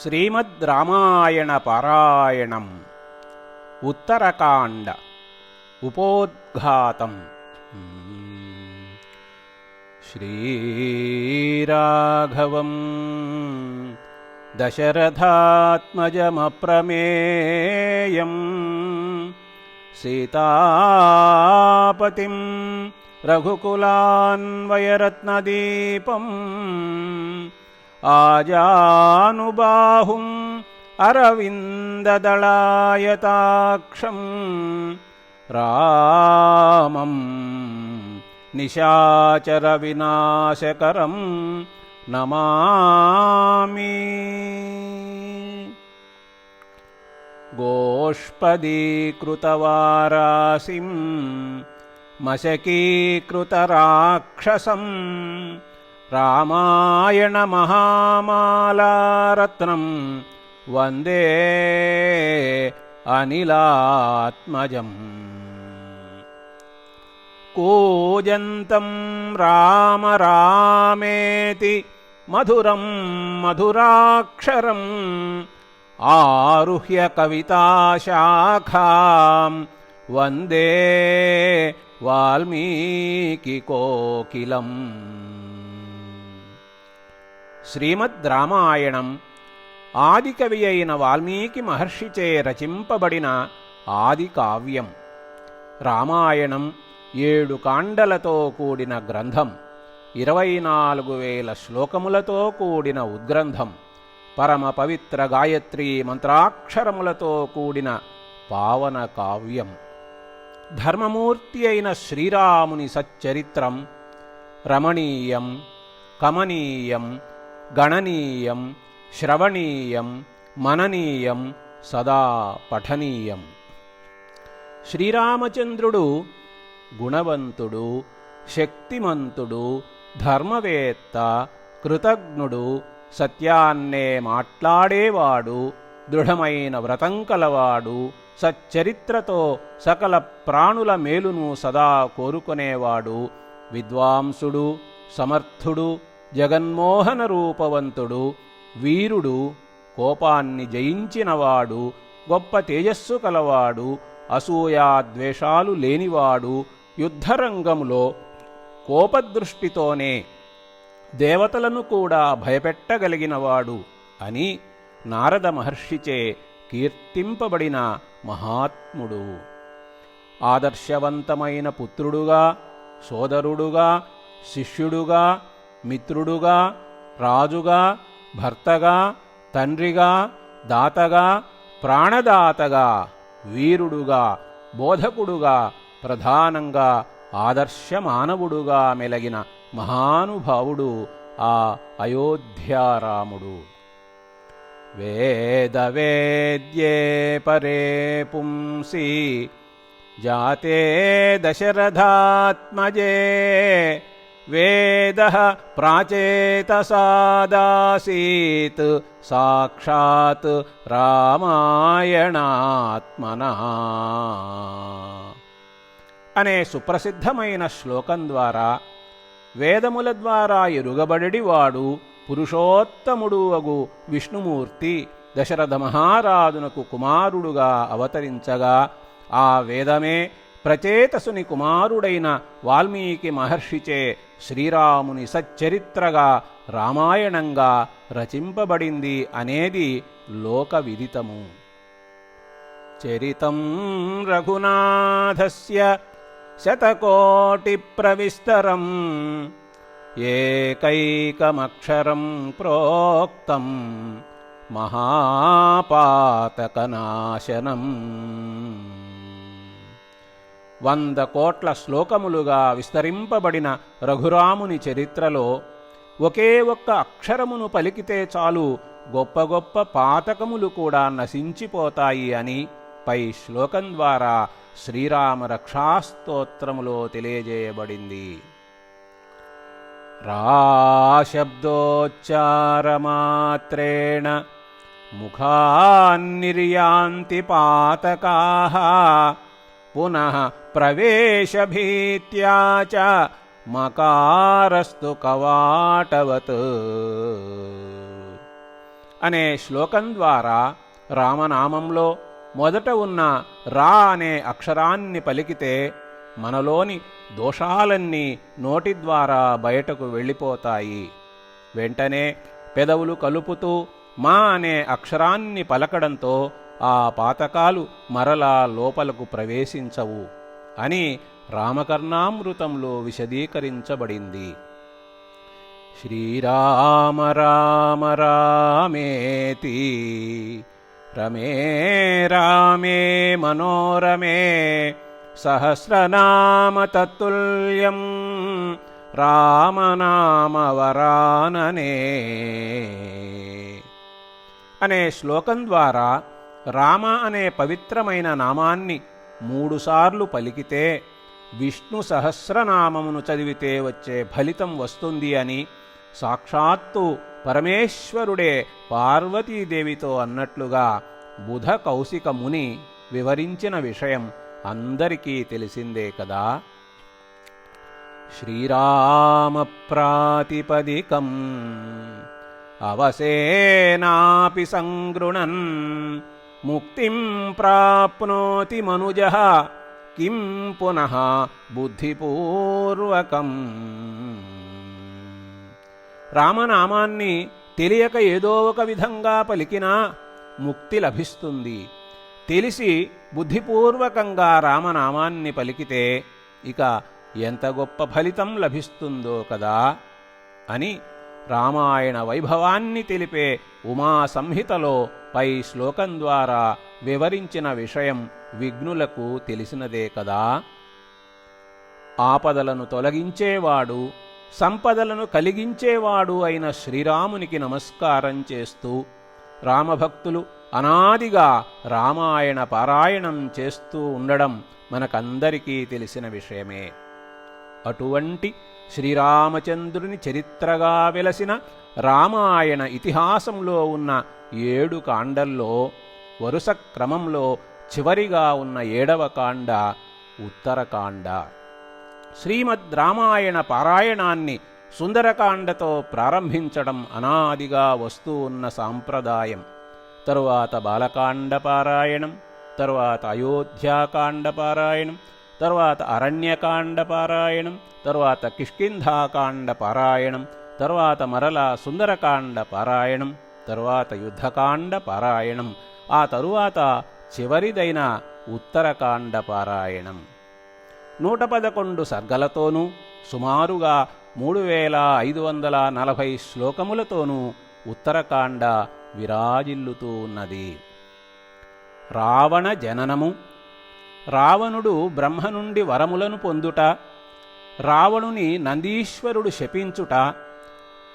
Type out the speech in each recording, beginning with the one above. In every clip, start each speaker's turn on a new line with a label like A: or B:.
A: శ్రీమద్ రామాయణ పారాయణం ఉత్తరకాండ ఉపోద్ఘాతం. శ్రీరాఘవం దశరథాత్మజమప్రమేయం సీతాపతిం రఘుకులాన్వయరత్నదీపం ఆజానుబాహుం అరవిందదళాయతాక్షం రామం నిశాచర వినాశకరం నమామి. గోష్పదీకృతవారాసిం మశకీకృతరాక్షసం రామాయణ మహామాలారత్నం వందే అనిలాత్మజం. కూజంతం రామ రామేతి మధురం మధురాక్షరం ఆరుహ్య కవితాశాఖాం వందే వాల్మీకికోకిలం. శ్రీమద్ రామాయణం ఆదికవి అయిన వాల్మీకి మహర్షిచే రచింపబడిన ఆది కావ్యం. రామాయణం 7 కాండలతో కూడిన గ్రంథం, 24,000 శ్లోకములతో కూడిన ఉద్గ్రంథం, పరమ పవిత్ర గాయత్రీ మంత్రాక్షరములతో కూడిన పావన కావ్యం. ధర్మమూర్తి అయిన శ్రీరాముని సచ్చరిత్రం రమణీయం, కమనీయం, గణనీయం, శ్రవణీయం, మననీయం, సదా పఠనీయం. శ్రీరామచంద్రుడు గుణవంతుడు, శక్తిమంతుడు, ధర్మవేత్త, కృతజ్ఞుడు, సత్యాన్నే మాట్లాడేవాడు, దృఢమైన వ్రతం కలవాడు, సచ్చరిత్రతో సకల ప్రాణుల మేలును సదా కోరుకునేవాడు, విద్వాంసుడు, సమర్థుడు, జగన్మోహన రూపవంతుడు, వీరుడు, కోపాన్ని జయించినవాడు, గొప్ప తేజస్సు కలవాడు, అసూయాద్వేషాలు లేనివాడు, యుద్ధరంగంలో కోపదృష్టితోనే దేవతలను కూడా భయపెట్టగలిగినవాడు అని నారద మహర్షిచే కీర్తింపబడిన మహాత్ముడు. ఆదర్శవంతమైన పుత్రుడుగా, సోదరుడుగా, శిష్యుడుగా, మిత్రుడుగా, రాజుగా, భర్తగా, తండ్రిగా, దాతగా, ప్రాణదాతగా, వీరుడుగా, బోధకుడుగా, ప్రధానంగా ఆదర్శమానవుడుగా మెలగిన మహానుభావుడు ఆ అయోధ్యారాముడు. వేదవేద్యే పరే పుంసి జాతే దశరథాత్మజే వేదః ప్రాచేతసాదాసీత్ సాక్షాత్ రామాయణాత్మనా అనే సుప్రసిద్ధమైన శ్లోకం ద్వారా వేదముల ద్వారా ఎరుగబడివాడు పురుషోత్తముడు అగు విష్ణుమూర్తి దశరథ మహారాజునకు కుమారుడుగా అవతరించగా ఆ వేదమే ప్రచేతసుని కుమారుడైన వాల్మీకి మహర్షిచే శ్రీరాముని సచ్చరిత్రగా రామాయణంగా రచింపబడింది అనేది లోకవిదితము. చరితం రఘునాథస్య శతకోటి ప్రవిస్తరం ఏకైకమక్షరం ప్రోక్తం మహాపాతకనాశనం. 100 కోట్ల శ్లోకములుగా విస్తరింపబడిన రఘురాముని చరిత్రలో ఒకే ఒక్క అక్షరమును పలికితే చాలు గొప్ప గొప్ప పాతకములు కూడా నశించిపోతాయి అని పై శ్లోకం ద్వారా శ్రీరామ రక్షాస్తోత్రములో తెలియజేయబడింది. రాశబ్దోచ్చారమాత్రేణ ముఖాన్నిర్యాంతి పాతకాః పునః ప్రవేశభీత్యా చ మకారస్తు కవాటవత్. అనే శ్లోకం ద్వారా రామనామంలో మొదట ఉన్న రా అనే అక్షరాన్ని పలికితే మనలోని దోషాలన్నీ నోటి ద్వారా బయటకు వెళ్ళిపోతాయి. వెంటనే పెదవులు కలుపుతూ మా అనే అక్షరాన్ని పలకడంతో ఆ పాతకాలు మరలా లోపలకు ప్రవేశించవు అని రామకర్ణామృతంలో విశదీకరించబడింది. శ్రీరామ రామ రామేతి రమే రామే మనోరమే సహస్రనామ తత్తుల్యం రామనామవరాననే అనే శ్లోకం ద్వారా రామ అనే పవిత్రమైన నామాన్ని 3 సార్లు పలికితే విష్ణు సహస్రనామమును చదివితే వచ్చే ఫలితం వస్తుంది అని సాక్షాత్తు పరమేశ్వరుడే పార్వతీదేవితో అన్నట్లుగా బుధ కౌశిక ముని వివరించిన విషయం అందరికీ తెలిసిందే కదా. శ్రీరామ ప్రాతిపదికం అవసేనాపి సంగృణన్ ముక్తిం ప్రాప్నోతి మనుజః కిం పునః బుద్ధిపూర్వకం. రామనామాన్ని తెలియక ఏదో ఒక విధంగా పలికినా ముక్తి లభిస్తుంది. తెలిసి బుద్ధిపూర్వకంగా రామనామాన్ని పలికితే ఇక ఎంత గొప్ప ఫలితం లభిస్తుందో కదా అని రామాయణ వైభవాన్ని తెలిపే ఉమా సంహితలో పై శ్లోకం ద్వారా వివరించిన విషయం విఘ్నులకు తెలిసినదే కదా. ఆపదలను తొలగించేవాడు, సంపదలను కలిగించేవాడు అయిన శ్రీరామునికి నమస్కారం చేస్తూ రామభక్తులు అనాదిగా రామాయణ పారాయణం చేస్తూ ఉండడం మనకందరికీ తెలిసిన విషయమే. అటువంటి శ్రీరామచంద్రుని చరిత్రగా వెలసిన రామాయణ ఇతిహాసంలో ఉన్న 7 కాండల్లో వరుస క్రమంలో చివరిగా ఉన్న 7వ కాండ ఉత్తరకాండ. శ్రీమద్ రామాయణ పారాయణాన్ని సుందరకాండతో ప్రారంభించడం అనాదిగా వస్తూ ఉన్న సాంప్రదాయం. తరువాత బాలకాండ పారాయణం, తరువాత అయోధ్యాకాండ పారాయణం, తరువాత అరణ్యకాండ పారాయణం, తరువాత కిష్కింధాకాండ పారాయణం, తరువాత మరలా సుందరకాండ పారాయణం, తరువాత యుద్ధకాండ పారాయణం, ఆ తరువాత చివరిదైన ఉత్తరకాండ పారాయణం. 111 సర్గలతోనూ సుమారుగా 3540 శ్లోకములతోనూ ఉత్తరకాండ విరాజిల్లుతూ ఉన్నది. రావణ జననము. రావణుడు బ్రహ్మ నుండి వరములను పొందుట, రావణుని నందీశ్వరుడు శపించుట,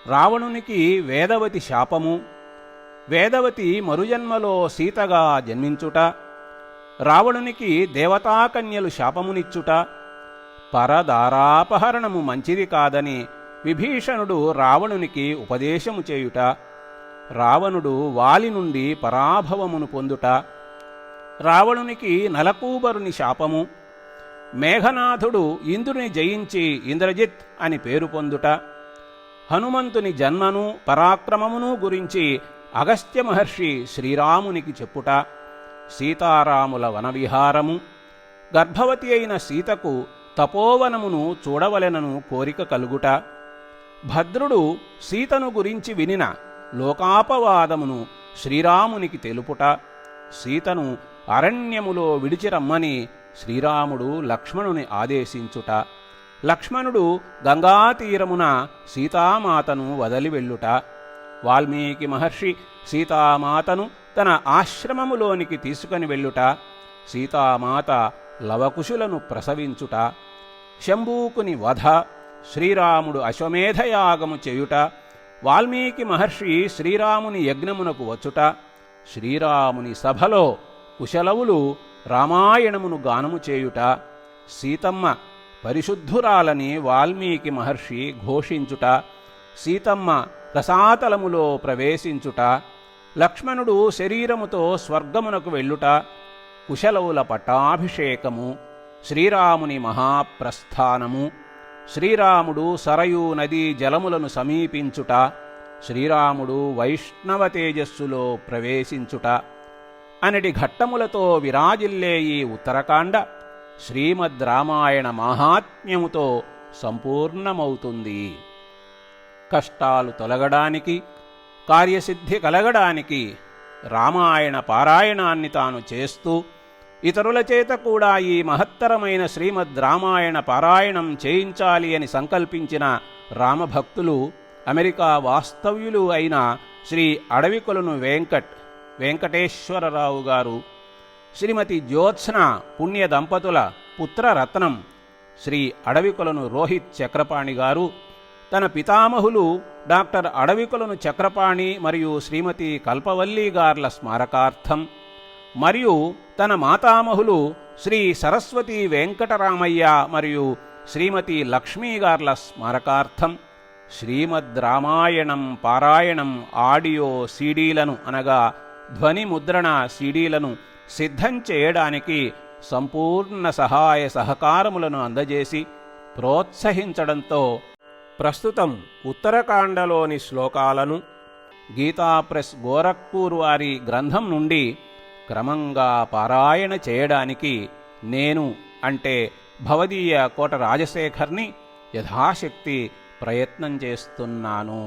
A: రావణునికి వేదవతి శాపము, వేదవతి మరుజన్మలో సీతగా జన్మించుట, రావణునికి దేవతాకన్యలు శాపమునిచ్చుట, పరదారాపహరణము మంచిది కాదని విభీషణుడు రావణునికి ఉపదేశము చేయుట, రావణుడు వాలి నుండి పరాభవమును పొందుట, రావణునికి నలకూబరుని శాపము, మేఘనాథుడు ఇంద్రుని జయించి ఇంద్రజిత్ అని పేరు పొందుట, హనుమంతుని జన్మను పరాక్రమమును గురించి అగస్త్య మహర్షి శ్రీరామునికి చెప్పుట, సీతారాముల వనవిహారము, గర్భవతి అయిన సీతకు తపోవనమును చూడవలెనను కోరిక కలుగుట, భద్రుడు సీతను గురించి వినిన లోకాపవాదమును శ్రీరామునికి తెలుపుట, సీతను అరణ్యములో విడిచిరమ్మని శ్రీరాముడు లక్ష్మణుని ఆదేశించుట, లక్ష్మణుడు గంగాతీరమున సీతామాతను వదలి వెళ్ళుట, వాల్మీకి మహర్షి సీతామాతను తన ఆశ్రమములోనికి తీసుకొని వెళ్ళుట, సీతామాత లవకుశులను ప్రసవించుట, శంభూకుని వధ, శ్రీరాముడు అశ్వమేధయాగము చేయుట, వాల్మీకి మహర్షి శ్రీరాముని యజ్ఞమునకు వచ్చుట, శ్రీరాముని సభలో కుశలవులు రామాయణమును గానము చేయుట, సీతమ్మ పరిశుద్ధురాలని వాల్మీకి మహర్షి ఘోషించుట, సీతమ్మ రసాతలములో ప్రవేశించుట, లక్ష్మణుడు శరీరముతో స్వర్గమునకు వెళ్ళుట, కుశలవుల పట్టాభిషేకము, శ్రీరాముని మహాప్రస్థానము, శ్రీరాముడు సరయూ నదీ జలములను సమీపించుట, శ్రీరాముడు వైష్ణవ తేజస్సులో ప్రవేశించుట అనటి ఘట్టములతో విరాజిల్లే ఈ ఉత్తరకాండ శ్రీమద్ రామాయణ మాహాత్మ్యముతో సంపూర్ణమవుతుంది. కష్టాలు తొలగడానికి, కార్యసిద్ధి కలగడానికి రామాయణ పారాయణాన్ని తాను చేస్తూ ఇతరుల చేత కూడా ఈ మహత్తరమైన శ్రీమద్ రామాయణ పారాయణం చేయించాలి అని సంకల్పించిన రామభక్తులు అమెరికా వాస్తవ్యులు అయిన శ్రీ అడవికొలను వెంకటేశ్వరరావు గారు, శ్రీమతి జ్యోత్స్న పుణ్య దంపతుల పుత్రరత్నం శ్రీ అడవికొలను రోహిత్ చక్రపాణి గారు, తన పితామహులు డాక్టర్ అడవికొలను చక్రపాణి మరియు శ్రీమతి కల్పవల్లి గార్ల స్మారకార్థం, మరియు తన మాతామహులు శ్రీ సరస్వతి వెంకటరామయ్య మరియు శ్రీమతి లక్ష్మీ గార్ల స్మారకార్థం శ్రీమద్ రామాయణం పారాయణం ఆడియో సీడీలను అనగా ధ్వని ముద్రణ సీడీలను సిద్ధం చేయడానికి సంపూర్ణ సహాయ సహకారములను అందజేసి ప్రోత్సహించడంతో ప్రస్తుతం ఉత్తరకాండలోని శ్లోకాలను గీతాప్రెస్ గోరఖ్పూర్ వారి గ్రంథం నుండి క్రమంగా పారాయణ చేయడానికి నేను అంటే భవదీయ కోట రాజశేఖర్ని యథాశక్తి ప్రయత్నం చేస్తున్నాను.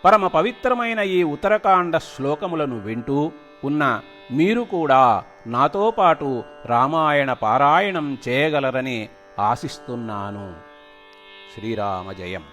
A: పరమ పవిత్రమైన ఈ ఉత్తరకాండ శ్లోకములను వింటూ ఉన్న మీరు కూడా నాతో పాటు రామాయణ పారాయణం చేయగలరని ఆశిస్తున్నాను. శ్రీరామ జయం.